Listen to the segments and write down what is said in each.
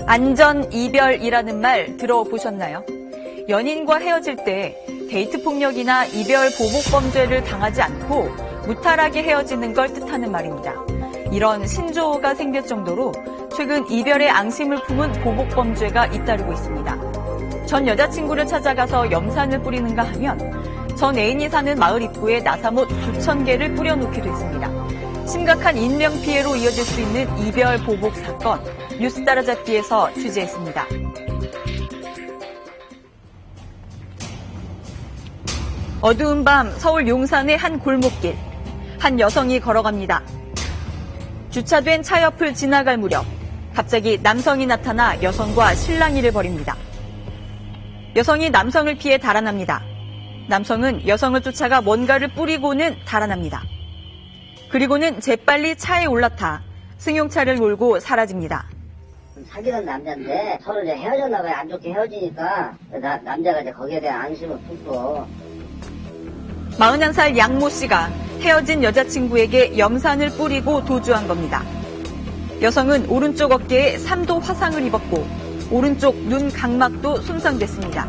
안전 이별이라는 말 들어보셨나요? 연인과 헤어질 때 데이트 폭력이나 이별 보복 범죄를 당하지 않고 무탈하게 헤어지는 걸 뜻하는 말입니다. 이런 신조어가 생길 정도로 최근 이별의 앙심을 품은 보복 범죄가 잇따르고 있습니다. 전 여자친구를 찾아가서 염산을 뿌리는가 하면 전 애인이 사는 마을 입구에 나사못 9,000개를 뿌려놓기도 했습니다. 심각한 인명피해로 이어질 수 있는 이별 보복 사건, 뉴스 따라잡기에서 취재했습니다. 어두운 밤 서울 용산의 한 골목길. 한 여성이 걸어갑니다. 주차된 차 옆을 지나갈 무렵 갑자기 남성이 나타나 여성과 실랑이를 벌입니다. 여성이 남성을 피해 달아납니다. 남성은 여성을 쫓아가 뭔가를 뿌리고는 달아납니다. 그리고는 재빨리 차에 올라타 승용차를 몰고 사라집니다. 사귀는 남자인데 서로 이제 헤어졌나 봐요. 안 좋게 헤어지니까 남자가 이제 거기에 대한 안심을 품고. 41살 양모 씨가 헤어진 여자친구에게 염산을 뿌리고 도주한 겁니다. 여성은 오른쪽 어깨에 3도 화상을 입었고 오른쪽 눈 각막도 손상됐습니다.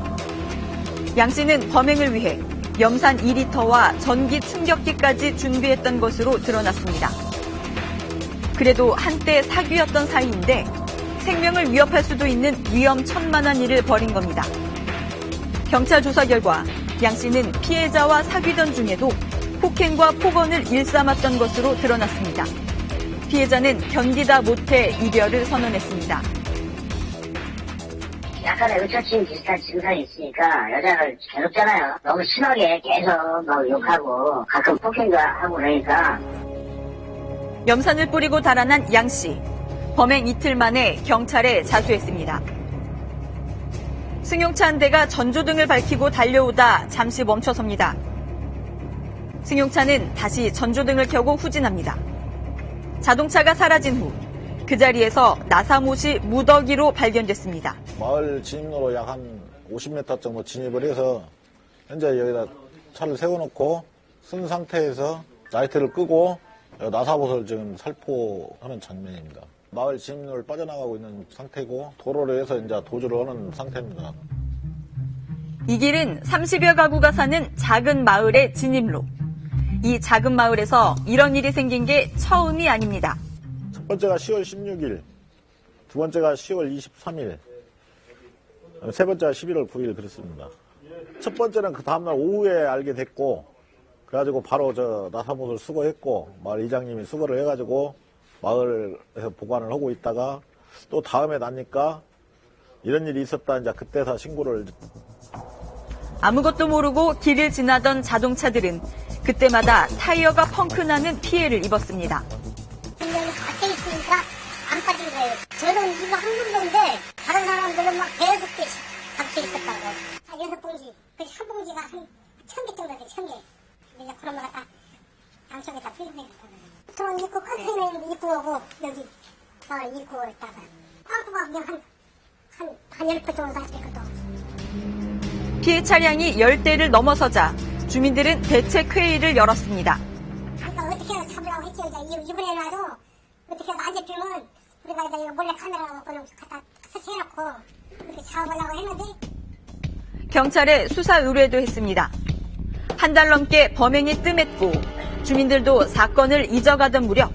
양 씨는 범행을 위해 염산 2리터와 전기 충격기까지 준비했던 것으로 드러났습니다. 그래도 한때 사귀었던 사이인데 생명을 위협할 수도 있는 위험천만한 일을 벌인 겁니다. 경찰 조사 결과 양 씨는 피해자와 사귀던 중에도 폭행과 폭언을 일삼았던 것으로 드러났습니다. 피해자는 견디다 못해 이별을 선언했습니다. 약간의 의처침 비슷한 증상이 있으니까 여자를 괴롭잖아요. 너무 심하게 계속 막 욕하고 가끔 폭행도 하고 그러니까. 염산을 뿌리고 달아난 양 씨. 범행 이틀 만에 경찰에 자수했습니다. 승용차 한 대가 전조등을 밝히고 달려오다 잠시 멈춰섭니다. 승용차는 다시 전조등을 켜고 후진합니다. 자동차가 사라진 후 그 자리에서 나사못이 무더기로 발견됐습니다. 마을 진입로로 약 한 50m 정도 진입을 해서 현재 여기다 차를 세워놓고 쓴 상태에서 라이트를 끄고 나사못을 지금 살포하는 장면입니다. 마을 진입로를 빠져나가고 있는 상태고 도로를 해서 이제 도주를 하는 상태입니다. 이 길은 30여 가구가 사는 작은 마을의 진입로. 이 작은 마을에서 이런 일이 생긴 게 처음이 아닙니다. 첫 번째가 10월 16일, 두 번째가 10월 23일, 세 번째가 11월 9일 그렇습니다. 첫 번째는 그 다음날 오후에 알게 됐고, 그래가지고 바로 나사못을 수거했고, 마을 이장님이 수거를 해가지고 마을에서 보관을 하고 있다가 또 다음에 나니까 이런 일이 있었다 이제 그때서 신고를. 아무것도 모르고 길을 지나던 자동차들은 그때마다 타이어가 펑크나는 피해를 입었습니다. 분명히 밖에 있으니까 안 빠진 거예요. 저는 이거 한 군데인데 다른 사람들은 막 계속 밖에 있었다고. 6봉지, 그 한 봉지가 한 1,000개 정도 돼, 1,000개. 근데 그런 거 갖다 양쪽에다 필리핀에 돈 입고 컨테이너 입고 오고 여기 입고 있다가 빵꾸가 그냥 한 10배 정도 했거든. 피해 차량이 10대를 넘어서자 주민들은 대책 회의를 열었습니다. 그러니까 어떻게 해서 잡으라고 했지. 이번에 나도 어떻게 해서 안 잡히면 우리가 이거 몰래 카메라 갖다 설치해놓고 이렇게 잡으려고 했는데. 경찰에 수사 의뢰도 했습니다. 한 달 넘게 범행이 뜸했고 주민들도 사건을 잊어가던 무렵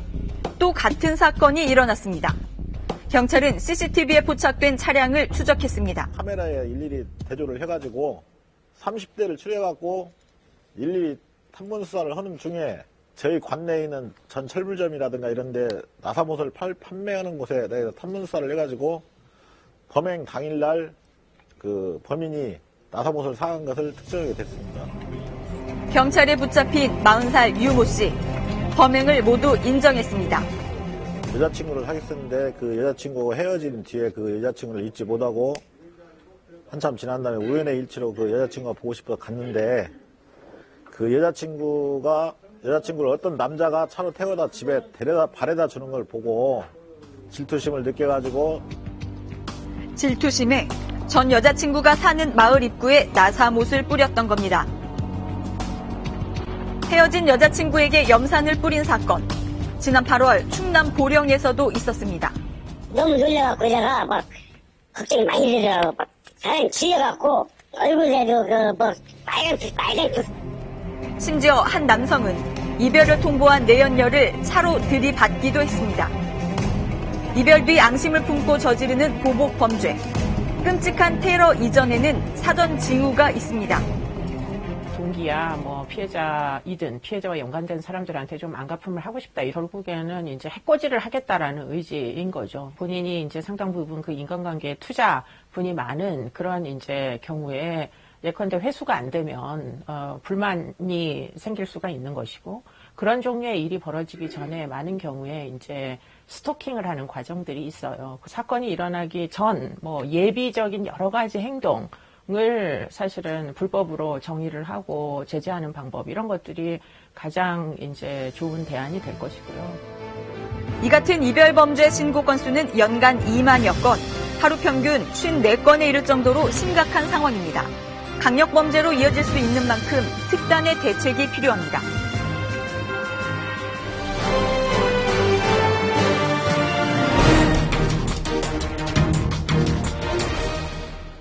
또 같은 사건이 일어났습니다. 경찰은 CCTV에 포착된 차량을 추적했습니다. 카메라에 일일이 대조를 해가지고 30대를 추려갖고 일일이 탐문 수사를 하는 중에 저희 관내에 있는 전 철물점이라든가 이런데 나사못을 판매하는 곳에 탐문 수사를 해가지고 범행 당일날 그 범인이 나사못을 사간 것을 특정하게 됐습니다. 경찰에 붙잡힌 40살 유모 씨. 범행을 모두 인정했습니다. 여자친구를 사귀었는데 그 여자친구가 헤어진 뒤에 그 여자친구를 잊지 못하고 한참 지난 다음에 우연의 일치로 그 여자친구가 보고 싶어서 갔는데 그 여자친구를 어떤 남자가 차로 태워다 집에 바래다 주는 걸 보고 질투심을 느껴가지고 질투심에 전 여자친구가 사는 마을 입구에 나사못을 뿌렸던 겁니다. 헤어진 여자친구에게 염산을 뿌린 사건. 지난 8월 충남 보령에서도 있었습니다. 너무 놀려갖고 얘가 막 걱정이 많이 되더라고. 막 사람이 질려갖고 얼굴에도 빨간 심지어 한 남성은 이별을 통보한 내연녀를 차로 들이받기도 했습니다. 이별 뒤 앙심을 품고 저지르는 보복 범죄. 끔찍한 테러 이전에는 사전 징후가 있습니다. 동기야 뭐 피해자이든 피해자와 연관된 사람들한테 좀 안갚음을 하고 싶다. 결국에는 이제 해코지를 하겠다라는 의지인 거죠. 본인이 이제 상당 부분 그 인간관계에 투자분이 많은 그런 이제 경우에 예컨대 회수가 안 되면 불만이 생길 수가 있는 것이고, 그런 종류의 일이 벌어지기 전에 많은 경우에 이제 스토킹을 하는 과정들이 있어요. 그 사건이 일어나기 전 뭐 예비적인 여러 가지 행동을 사실은 불법으로 정의를 하고 제재하는 방법, 이런 것들이 가장 이제 좋은 대안이 될 것이고요. 이 같은 이별 범죄 신고 건수는 연간 2만여 건, 하루 평균 54건에 이를 정도로 심각한 상황입니다. 강력 범죄로 이어질 수 있는 만큼 특단의 대책이 필요합니다.